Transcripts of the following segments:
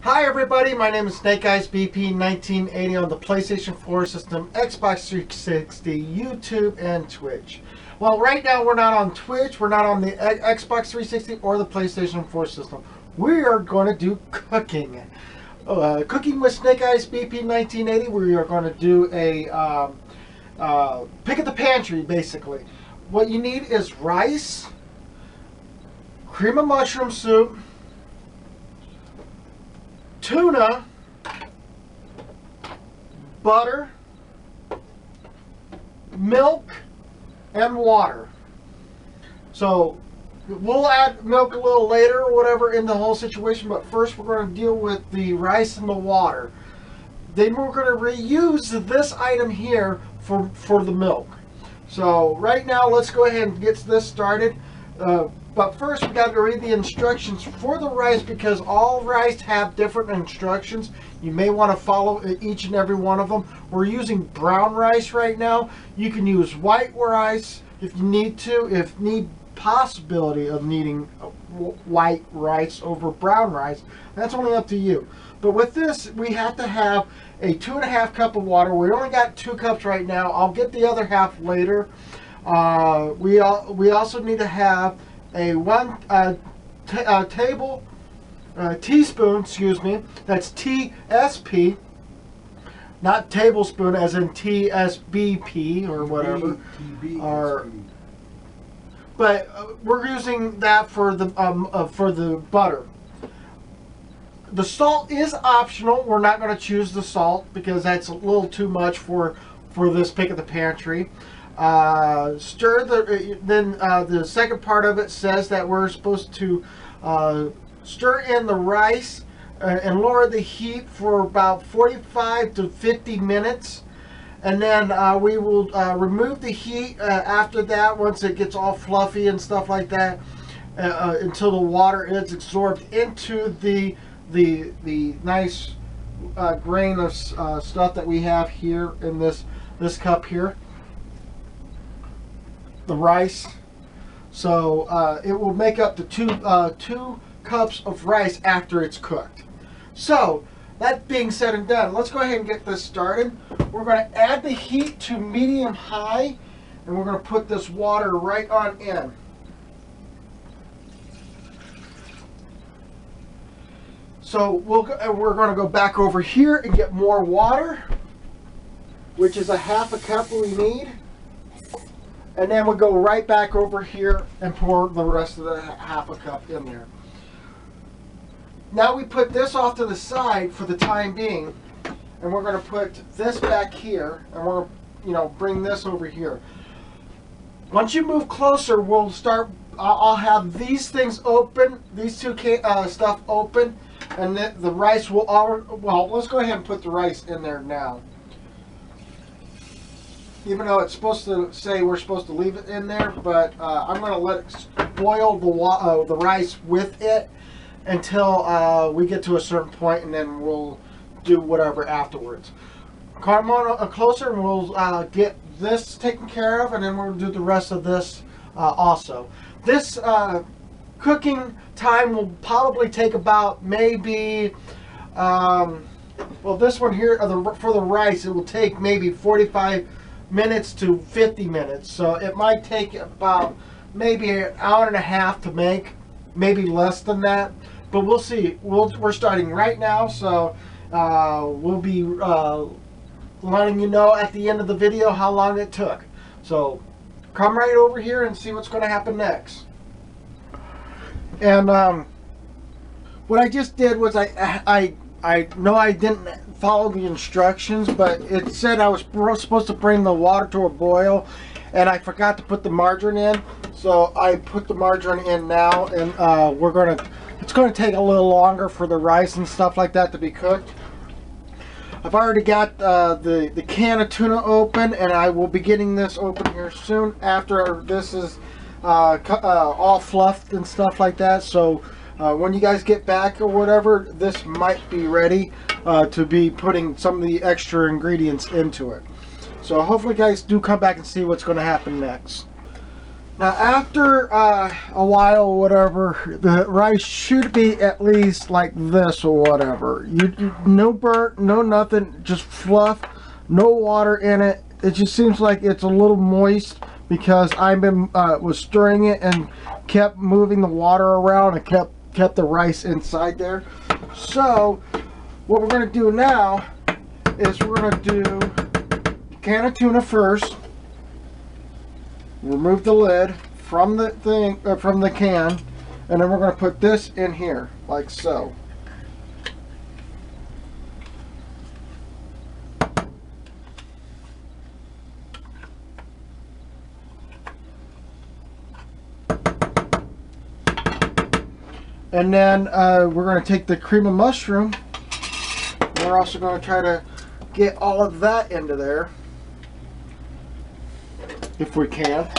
Hi everybody, my name is SnakeEyesBP 1980 on the PlayStation 4 system, Xbox 360, YouTube, and Twitch. Well, right now we're not on Twitch, we're not on the Xbox 360 or the PlayStation 4 system. We are going to do cooking. Cooking with SnakeEyesBP 1980, we are going to do a pick at the pantry, basically. What you need is rice, cream of mushroom soup, tuna, butter, milk, and water. So we'll add milk a little later or whatever in the whole situation, but first we're going to deal with the rice and the water. Then we're going to reuse this item here for the milk. So right now let's go ahead and get this started. But first we got to read the instructions for the rice, because all rice have different instructions. You may want to follow each and every one of them. We're using brown rice right now. You can use white rice if you need to, if need possibility of needing white rice over brown rice. That's only up to you. But with this, we have to have a 2.5 cup of water. We only got 2 cups right now. I'll get the other half later. We also need to have a teaspoon, excuse me, that's TSP, not tablespoon as in TSBP or whatever. But we're using that for the butter. The salt is optional. We're not going to choose the salt because that's a little too much for this pick at the pantry. Stir the second part of it says that we're supposed to stir in the rice and lower the heat for about 45 to 50 minutes, and then we will remove the heat after that once it gets all fluffy and stuff like that, until the water is absorbed into the nice grain of stuff that we have here in this cup here, the rice. So it will make up the two cups of rice after it's cooked. So that being said and done, let's go ahead and get this started. We're going to add the heat to medium high, and we're going to put this water right on in. So we're going to go back over here and get more water, which is a 1/2 cup we need. And then we'll go right back over here and pour the rest of the 1/2 cup in there. Now we put this off to the side for the time being, and we're going to put this back here, and we're going to bring this over here. Once you move closer, we'll start. I'll have these things open, these two stuff open, and then the rice will well, let's go ahead and put the rice in there now. Even though it's supposed to say we're supposed to leave it in there, but I'm going to let it boil the rice with it until we get to a certain point, and then we'll do whatever afterwards. Come on closer and we'll get this taken care of, and then we'll do the rest of this also. This cooking time will probably take about maybe, well, this one here for the rice, it will take maybe 45 minutes to 50 minutes. So it might take about maybe an hour and a half to make, maybe less than that. But we'll see. We're starting right now, so we'll be letting you know at the end of the video how long it took. So come right over here and see what's going to happen next. And what I just did was I know I didn't follow the instructions, but it said I was supposed to bring the water to a boil, and I forgot to put the margarine in. So I put the margarine in now, and it's going to take a little longer for the rice and stuff like that to be cooked. I've already got the can of tuna open, and I will be getting this open here soon after this is all fluffed and stuff like that. So when you guys get back or whatever, this might be ready to be putting some of the extra ingredients into it. So hopefully guys do come back and see what's going to happen next. Now after a while or whatever, the rice should be at least like this or whatever. No burnt, no nothing, just fluff, no water in it. It just seems like it's a little moist because I've been was stirring it and kept moving the water around and kept the rice inside there. So what we're going to do now is we're going to do a can of tuna first. Remove the lid from the thing from the can, and then we're going to put this in here like so. And then we're going to take the cream of mushroom. We're also going to try to get all of that into there if we can.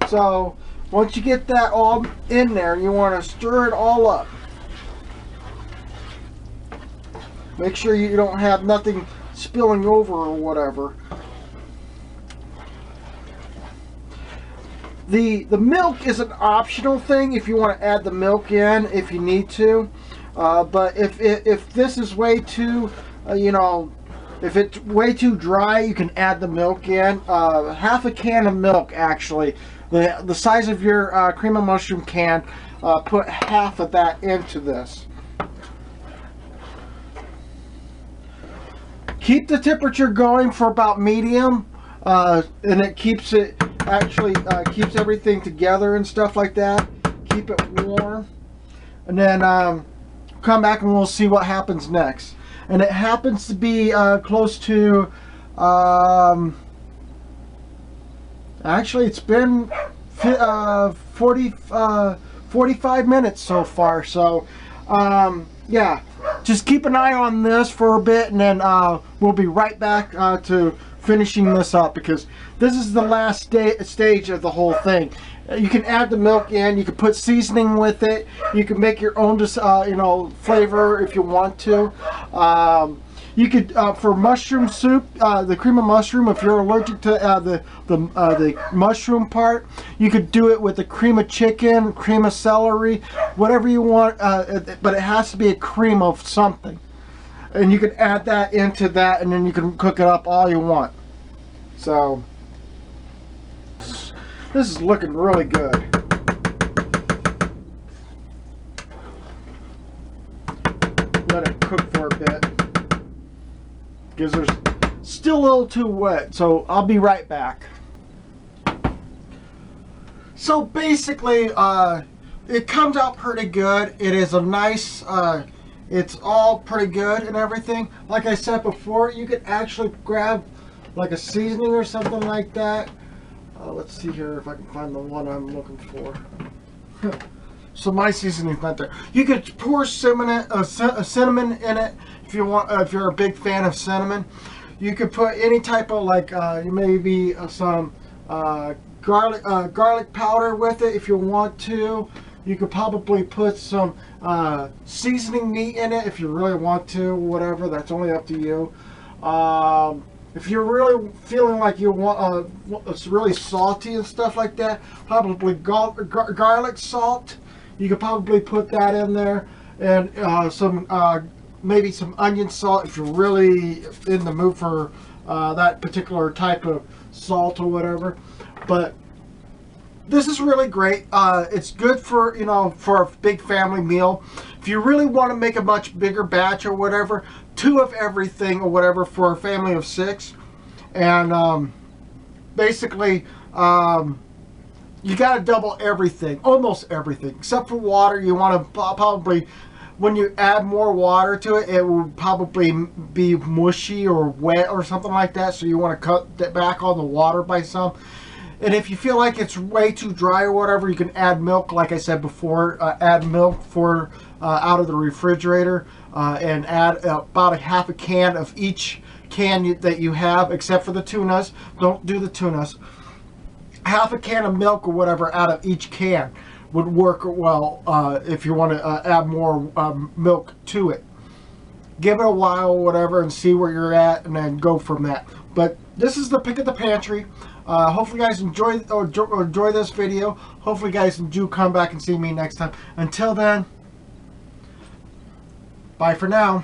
So once you get that all in there, you want to stir it all up. Make sure you don't have nothing spilling over or whatever. The milk is an optional thing if you want to add the milk in if you need to. But if this is way too, you know, if it's way too dry, you can add the milk in. Half a can of milk actually. The size of your cream of mushroom can, put half of that into this. Keep the temperature going for about medium, and it keeps it actually keeps everything together and stuff like that. Keep it warm, and then come back and we'll see what happens next. And it happens to be close to. Actually, it's been 45 minutes so far. So, yeah, just keep an eye on this for a bit, and then we'll be right back to finishing this up, because this is the last stage of the whole thing. You can add the milk in. You can put seasoning with it. You can make your own, you know, flavor if you want to. You could, for mushroom soup, the cream of mushroom, if you're allergic to the mushroom part, you could do it with the cream of chicken, cream of celery, whatever you want, but it has to be a cream of something. And you can add that into that, and then you can cook it up all you want. So, this is looking really good. Let it cook for a bit, because there's still a little too wet, so I'll be right back. So basically, it comes out pretty good. It is a nice, it's all pretty good and everything. Like I said before, you could actually grab like a seasoning or something like that. Let's see here if I can find the one I'm looking for. So my seasoning's not there. You could pour cinnamon in it if you want. If you're a big fan of cinnamon, you could put any type of like maybe some garlic powder with it if you want to. You could probably put some seasoning meat in it if you really want to. Whatever, that's only up to you. If you're really feeling like you want it's really salty and stuff like that, probably garlic salt. You could probably put that in there, and some maybe some onion salt if you're really in the mood for that particular type of salt or whatever. But this is really great. It's good for, you know, for a big family meal. If you really want to make a much bigger batch or whatever, 2 of everything or whatever for a family of 6, and basically you got to double everything, almost everything, except for water. You want to probably, when you add more water to it, it will probably be mushy or wet or something like that. So you want to cut that back on the water by some. And if you feel like it's way too dry or whatever, you can add milk, like I said before. Add milk for out of the refrigerator and add about a half a can of each can that you have, except for the tunas. Don't do the tunas. Half a can of milk or whatever out of each can would work well if you want to add more milk to it. Give it a while or whatever and see where you're at, and then go from that. But this is the Pick at the Pantry. Hopefully you guys enjoy this video. Hopefully you guys do come back and see me next time. Until then, bye for now.